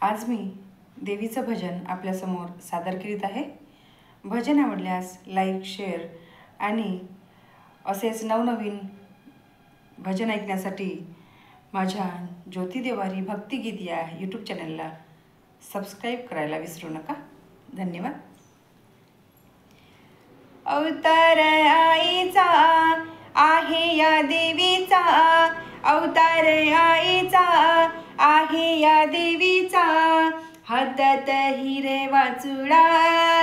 आज मी देवीचं भजन आपल्यासमोर सादर करीत आहे। भजन आवडल्यास लाईक, शेअर आणि असेच नवनवीन भजन ऐकण्यासाठी माझ्या ज्योती देवारी भक्तिगीत या यूट्यूब चॅनलला सबस्क्राईब करायला विसरू नका। धन्यवाद। अवतार आईचा आहे या देवीचा, अवतार आईचा आहे या देवीचा, हातात हिरे वाचुळा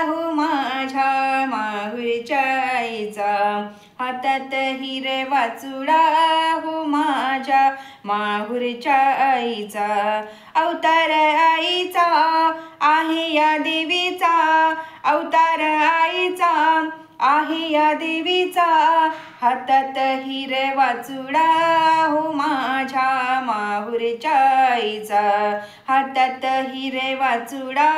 हो माझ्या माहुरच्या आईचा, हातात हिरे वाचुळा हो माझ्या माहुरच्या आईचा, अवतार आईचा आहे या देवीचा, अवतार आईचा आहे या देवीचा, हातात हिरे वाचुळा हो माझ्या माहुरच्या आईचा, हातात हिरे वाचुळा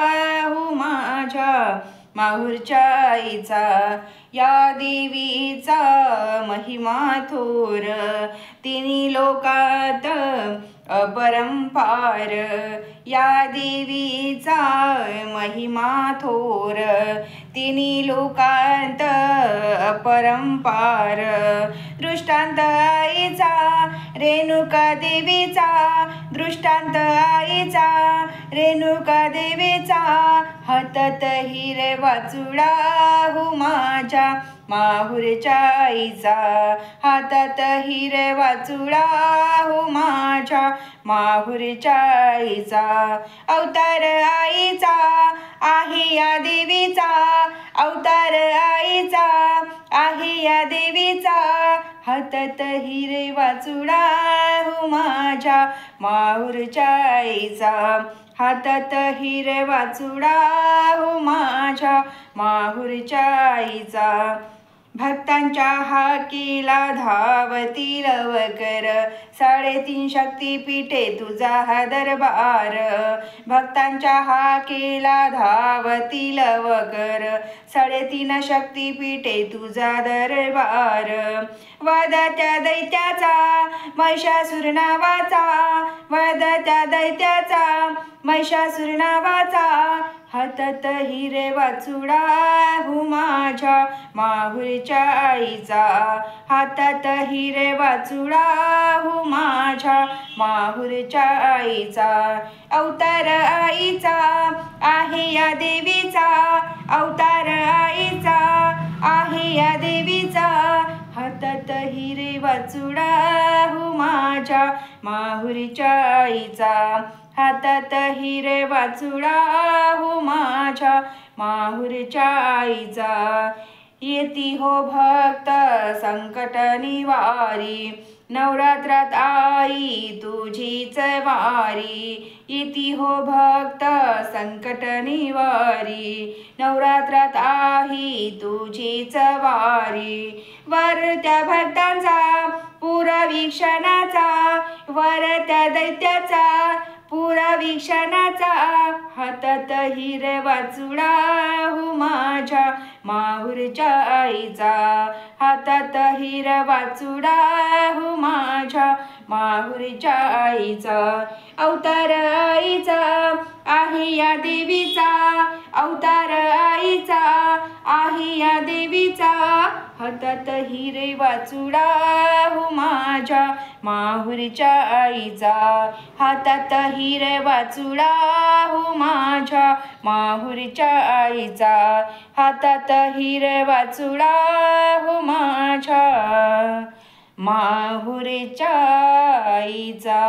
हो माझ्या माहुरच्या आईचा, या देवीचा महिमा थोर तिन्ही लोकात अपरंपार, या देवीचा महिमा थोर तिन्ही लोकांत अपरंपार, दृष्टांत आईचा रेणुका देवीचा, दृष्टांत आईचा रेणुका देवीचा, हातात हिरे वाचुळा हो माझ्या माहुरच्या आईचा, हातात हिरे वाचुळा हो माझ्या माहुरच्या आईचा, अवतार आईचा आहे या देवीचा, अवतार आईचा आहे या देवीचा, हातात हिरे वाचुळा हो माझ्या माहुरच्या आईचा, हातात हिरे वाचुळा हो माझ्या माहुरच्या आईचा, भक्तांच्या हाकेला धावती लवकर, 3.5 शक्तिपीठे तुझा हा दरबार, भक्तांच्या हाकेला धावती लवकर, 3.5 शक्तिपीठे तुझा दरबार, वदत्या दैत्याचा महिषासुर नावाचा, वदत्या दैत्याचा महिषासुर नावाचा, हातात हिरे वाचुळा हो माझ्या माहुरच्या आईचा, हातात हिरे वाचुळा हो माझ्या माहुरच्या आईचा, अवतार आईचा आहे या देवीचा, अवतार आईचा आहे या देवीचा, हातात हिरे वाचुळा हो माझ्या माहुरच्या आईचा, हातात हिरे वाचुळा हो माझ्या माहुरच्या आईचा, येती हो भक्त संकट निवारी, नवरात्रात आई तुझीच वारी, येती हो भक्त संकट निवारी, नवरात्रात आई तुझीच वारी, वर त्या भक्तांचा पुरवीक्षणाचा, वर त्या दैत्याचा पुरवीक्षणाचा, हातात हिरे वाचुळा हो माझ्या माहुरच्या आईचा, हातात हिरे वाचुळा हो माझ्या माहुरच्या आईचा, अवतार आईचा आहे या देवीचा, अवतार आईचा आहे या देवीचा, हातात हिरे वाचुळा हो माझ्या माहुरच्या आईचा, हातात हिरे वाचुळा हो माझ्या माहुरच्या आईचा, हातात हिरे वाचुळा हो माझ्या माहुरच्या आईचा।